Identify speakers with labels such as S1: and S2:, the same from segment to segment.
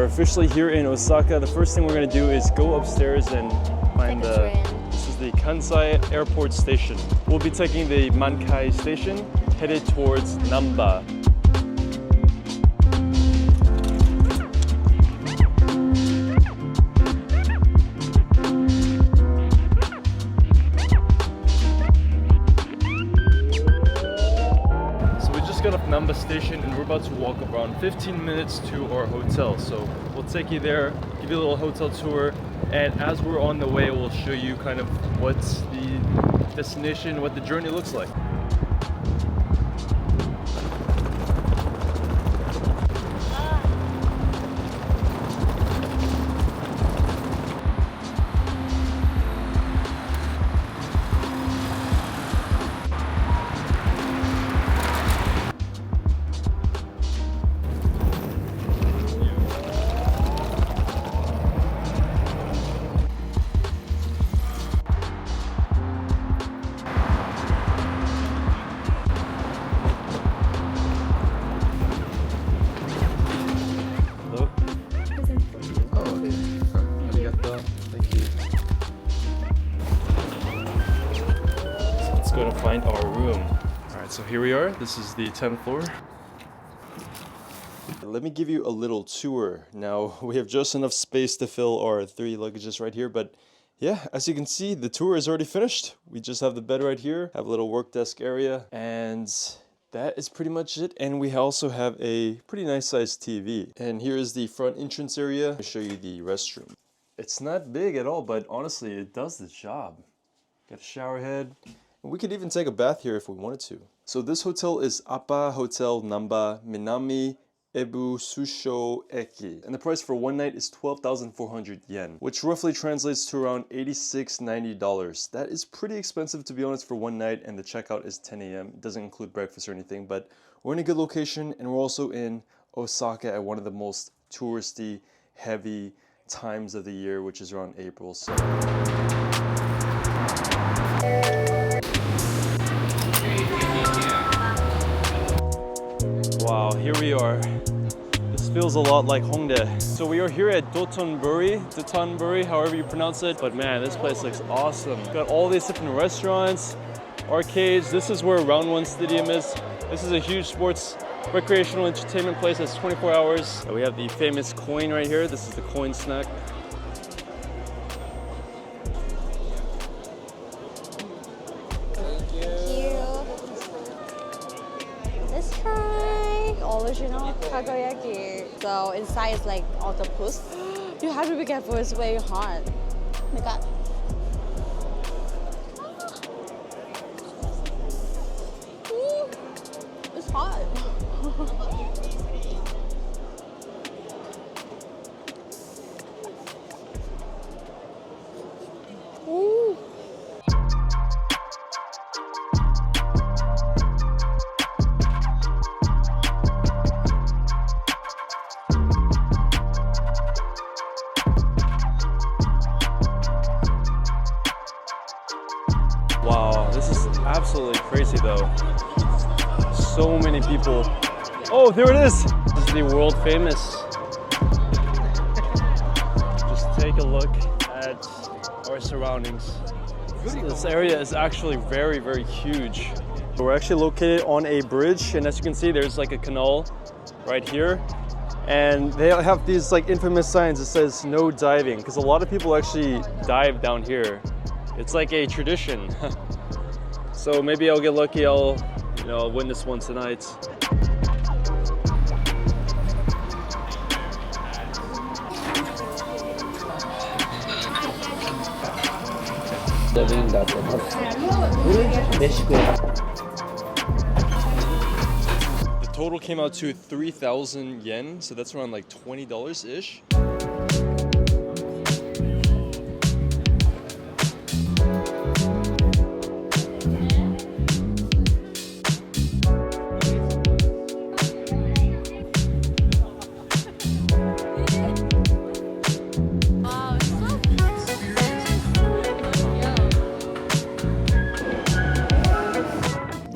S1: are officially here in Osaka. The first thing we're gonna do is go upstairs and find this is the Kansai Airport Station. We'll be taking the Mankai Station, headed towards Namba. Got off Namba station and we're about to walk around 15 minutes to our hotel. So we'll take you there, give you a little hotel tour, and as we're on the way we'll show you kind of what's the destination, what the journey looks like. Going to find our room. All right, so here we are. This is the 10th floor. Let me give you a little tour. Now, we have just enough space to fill our 3 luggages right here, but yeah, as you can see, the tour is already finished. We just have the bed right here, have a little work desk area, and that is pretty much it. And we also have a pretty nice sized TV. And here is the front entrance area. I'll show you the restroom. It's not big at all, but honestly, it does the job. Got a shower head. We could even take a bath here if we wanted to. So this hotel is Appa Hotel Namba Minami Ebu Susho Eki. And the price for one night is 12,400 yen, which roughly translates to around $86-90. That is pretty expensive, to be honest, for one night, and the checkout is 10 a.m. It doesn't include breakfast or anything, but we're in a good location, and we're also in Osaka at one of the most touristy, heavy times of the year, which is around April. So wow, here we are. This feels a lot like Hongdae. So we are here at Dotonbori, however you pronounce it. But man, this place looks awesome. Got all these different restaurants, arcades. This is where Round One Stadium is. This is a huge sports recreational entertainment place that's 24 hours. We have the famous coin right here. This is the coin snack.
S2: Original takoyaki. So inside is like octopus. You have to be careful, it's very hot. Oh my god. It's hot. Ooh.
S1: Wow, this is absolutely crazy though. So many people. Oh, there it is! This is the world famous. Just take a look at our surroundings. This area is actually very, very huge. We're actually located on a bridge, and as you can see, there's like a canal right here. And they have these like infamous signs that says no diving, because a lot of people actually dive down here. It's like a tradition. So maybe I'll get lucky, I'll win this one tonight. The total came out to 3,000 yen, so that's around like $20-ish.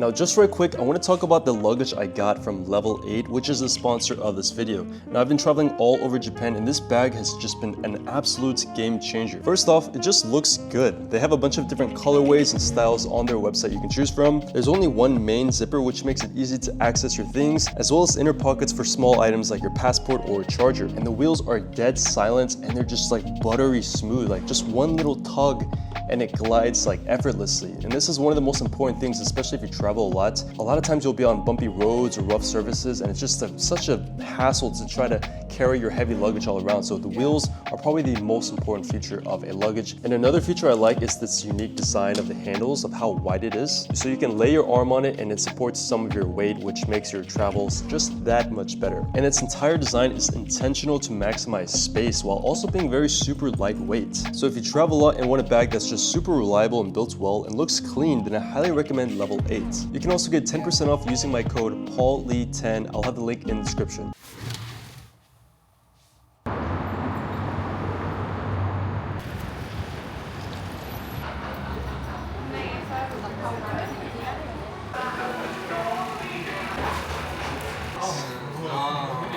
S1: Now just right quick, I want to talk about the luggage I got from Level 8, which is the sponsor of this video. Now I've been traveling all over Japan and this bag has just been an absolute game changer. First off, it just looks good. They have a bunch of different colorways and styles on their website you can choose from. There's only one main zipper, which makes it easy to access your things, as well as inner pockets for small items like your passport or charger. And the wheels are dead silent and they're just like buttery smooth, like just one little tug and it glides like effortlessly. And this is one of the most important things, especially if you travel a lot. A lot of times you'll be on bumpy roads or rough surfaces and it's just such a hassle to try to carry your heavy luggage all around. So the wheels are probably the most important feature of a luggage. And another feature I like is this unique design of the handles, of how wide it is. So you can lay your arm on it and it supports some of your weight, which makes your travels just that much better. And its entire design is intentional to maximize space while also being very super lightweight. So if you travel a lot and want a bag that's just super reliable and built well and looks clean, then I highly recommend Level 8. You can also get 10% off using my code PaulLee10. I'll have the link in the description.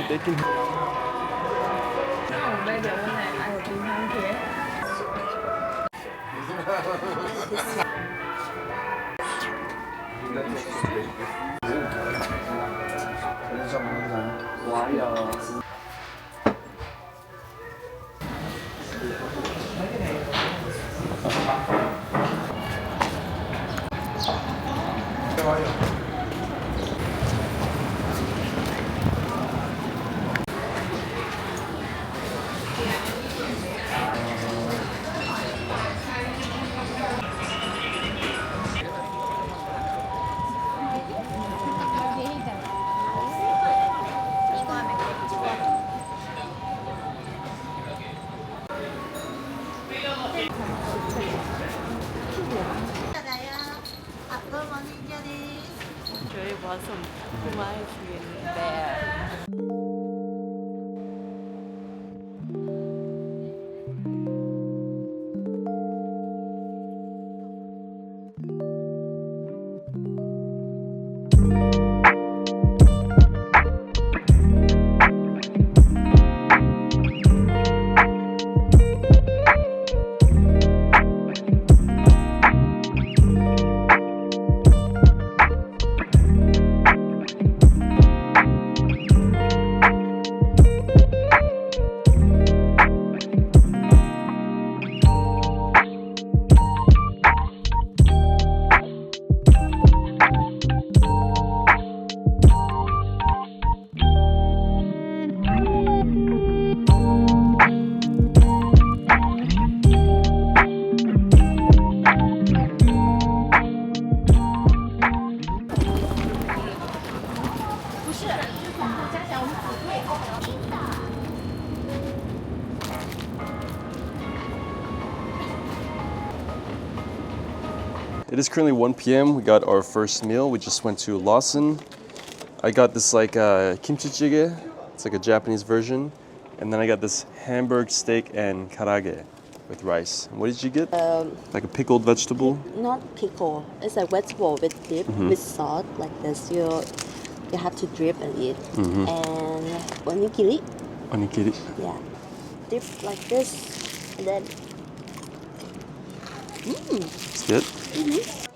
S1: They can...
S2: Really want some Puma green bear.
S1: It is currently 1 p.m. We got our first meal. We just went to Lawson. I got this like kimchi jjigae. It's like a Japanese version. And then I got this Hamburg steak and karage with rice. And what did you get? Like a pickled vegetable?
S2: Not pickle. It's a vegetable with dip, with salt like this. You have to dip and eat. And onigiri.
S1: Onigiri.
S2: Yeah. Dip like this and then.
S1: It's good?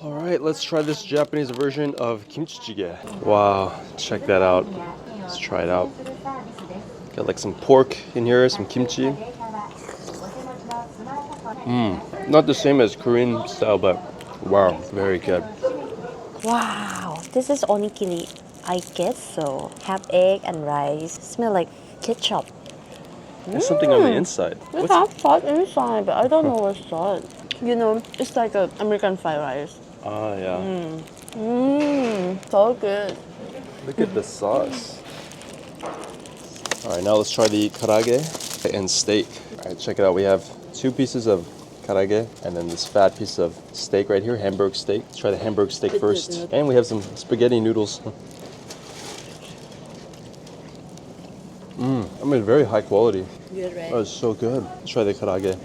S1: All right, let's try this Japanese version of kimchi jjigae. Wow, check that out. Let's try it out. Got like some pork in here, some kimchi. Not the same as Korean style, but wow, very good.
S2: Wow, this is onigiri. I guess so. Have egg and rice. Smell like ketchup.
S1: There's something on the inside.
S2: It has salt inside, but I don't know what's salt. You know, it's like a American fried rice.
S1: Ah, yeah.
S2: So good.
S1: Look at the sauce. All right, now let's try the karage and steak. All right, check it out. We have 2 pieces of karage and then this fat piece of steak right here, Hamburg steak. Let's try the Hamburg steak first. And we have some spaghetti noodles. I mean, very high quality.
S2: Good, right?
S1: Oh, it's so good. Let's try the karage.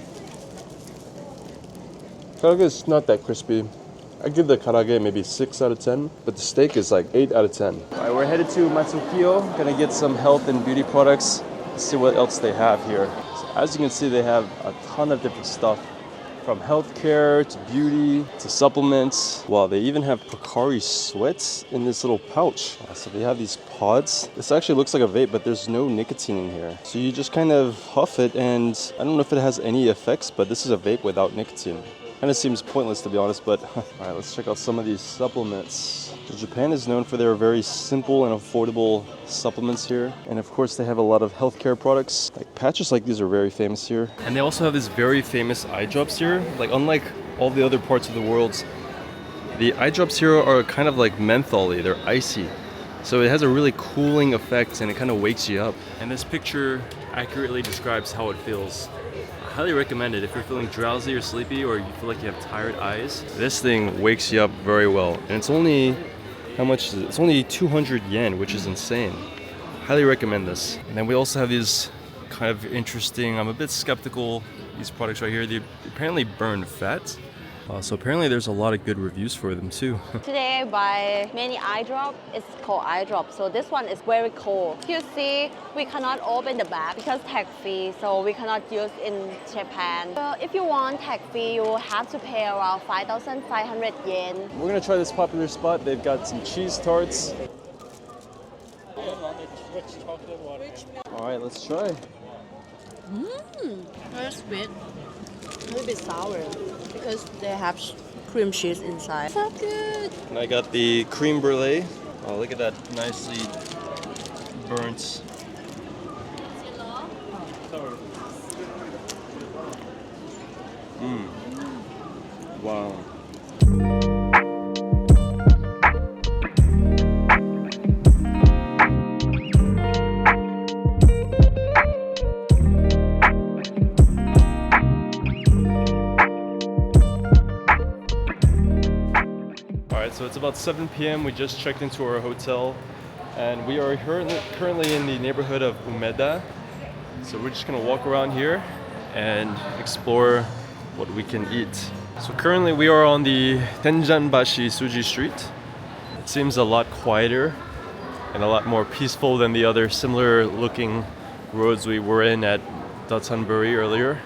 S1: Karage is not that crispy. I give the karage maybe 6 out of 10, but the steak is like 8 out of 10. All right, we're headed to Matsukio. Gonna get some health and beauty products. Let's see what else they have here. So as you can see, they have a ton of different stuff. From healthcare to beauty to supplements. Wow, they even have Pocari Sweats in this little pouch. So they have these pods. This actually looks like a vape, but there's no nicotine in here. So you just kind of huff it, and I don't know if it has any effects, but this is a vape without nicotine. Kind of seems pointless, to be honest, but all right, let's check out some of these supplements. So Japan is known for their very simple and affordable supplements here. And of course, they have a lot of healthcare products. Like patches like these are very famous here. And they also have these very famous eye drops here. Like unlike all the other parts of the world, the eye drops here are kind of like menthol-y, they're icy. So it has a really cooling effect and it kind of wakes you up. And this picture accurately describes how it feels. I highly recommend it if you're feeling drowsy or sleepy or you feel like you have tired eyes. This thing wakes you up very well. And it's only, how much is it? It's only 200 yen, which is insane. Highly recommend this. And then we also have these kind of interesting, I'm a bit skeptical, these products right here. They apparently burn fat. So apparently there's a lot of good reviews for them too.
S2: Today I buy many eye drop. It's called eye drop. So this one is very cool. You see, we cannot open the bag because tax fee. So we cannot use in Japan. So if you want tax fee, you have to pay around 5,500 yen.
S1: We're gonna try this popular spot. They've got some cheese tarts. All right, let's try.
S2: Very sweet. A little bit sour because they have cream cheese inside. So good.
S1: And I got the cream brulee. Oh, look at that nicely burnt. Wow. So it's about 7 p.m. We just checked into our hotel and we are currently in the neighborhood of Umeda. So we're just gonna walk around here and explore what we can eat. So currently we are on the Tenjanbashi Suji Street. It seems a lot quieter and a lot more peaceful than the other similar looking roads we were in at Dotonbori earlier.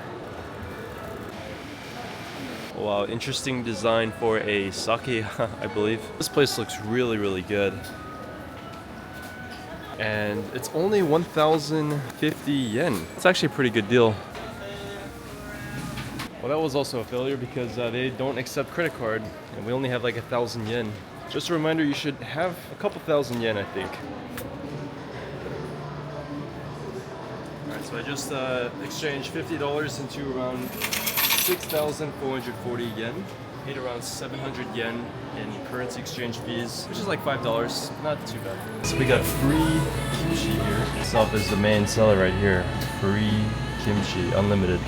S1: Wow, interesting design for a sake, I believe. This place looks really, really good. And it's only 1,050 yen. It's actually a pretty good deal. Well, that was also a failure because they don't accept credit card and we only have like 1,000 yen. Just a reminder, you should have a couple thousand yen, I think. Alright, so I just exchanged $50 into around 6,440 yen. Paid around 700 yen in currency exchange fees, which is like $5. Not too bad. So we got free kimchi here. Itself is the main seller right here. Free kimchi, unlimited.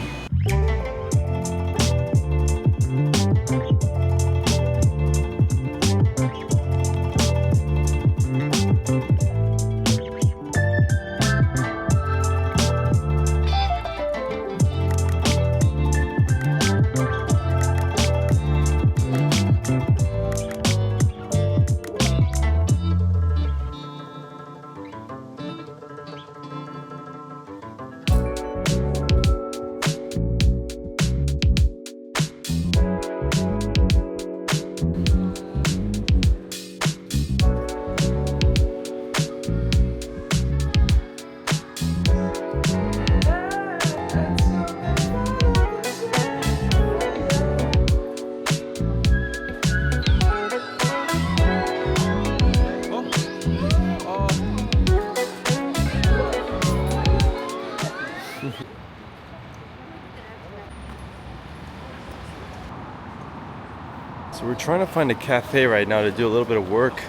S1: So we're trying to find a cafe right now to do a little bit of work,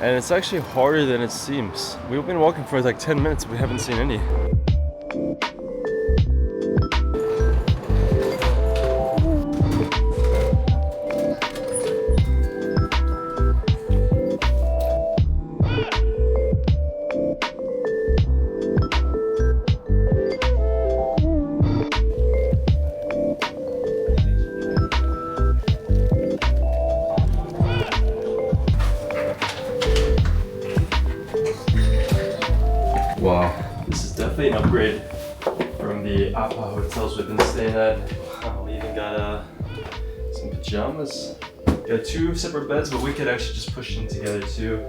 S1: and it's actually harder than it seems. We've been walking for like 10 minutes, we haven't seen any. definitely an upgrade from the Apa hotels we've been staying at. Wow, we even got some pajamas. Got 2 separate beds, but we could actually just push them together too.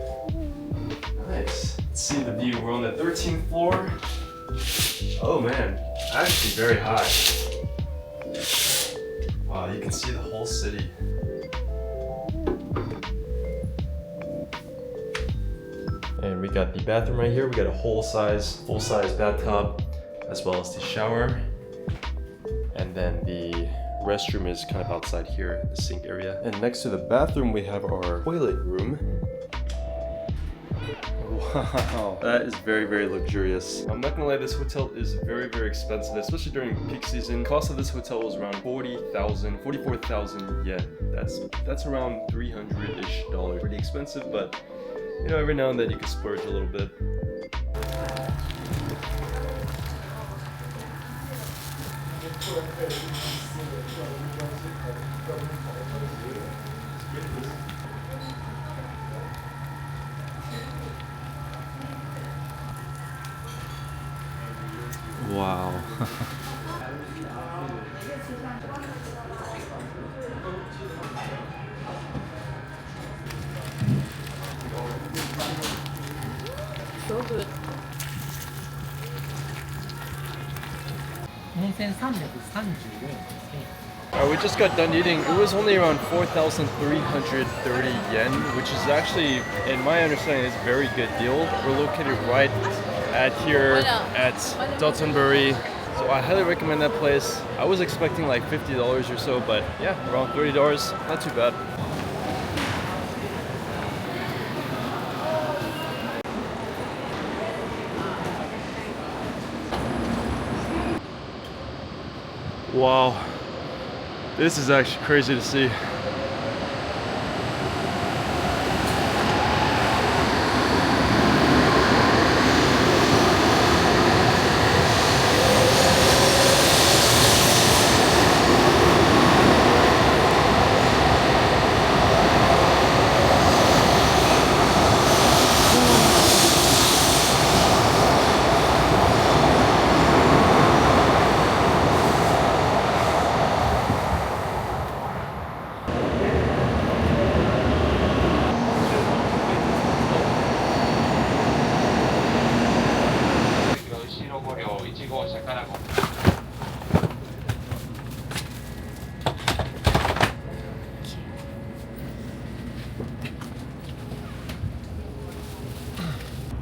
S1: Nice. Let's see the view. We're on the 13th floor. Oh man, actually very high. Wow, you can see the whole city. And we got the bathroom right here. We got a full-size bathtub, as well as the shower. And then the restroom is kind of outside here, the sink area. And next to the bathroom, we have our toilet room. Wow, that is very, very luxurious. I'm not gonna lie, this hotel is very, very expensive, especially during peak season. Cost of this hotel was around 44,000 yen. That's around $300-ish. Pretty expensive, but you know, every now and then you can splurge a little bit. Wow.
S2: So good.
S3: 4334円ですね。
S1: Alright, we just got done eating. It was only around 4,330 yen, which is actually, in my understanding, is a very good deal. We're located right at here at Dotonbori, so I highly recommend that place. I was expecting like $50 or so, but yeah, around $30, not too bad. Wow, this is actually crazy to see.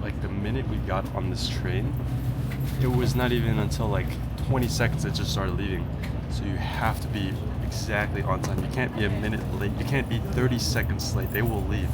S1: Like the minute we got on this train, it was not even until like 20 seconds it just started leaving. So you have to be exactly on time. You can't be a minute late. You can't be 30 seconds late. They will leave.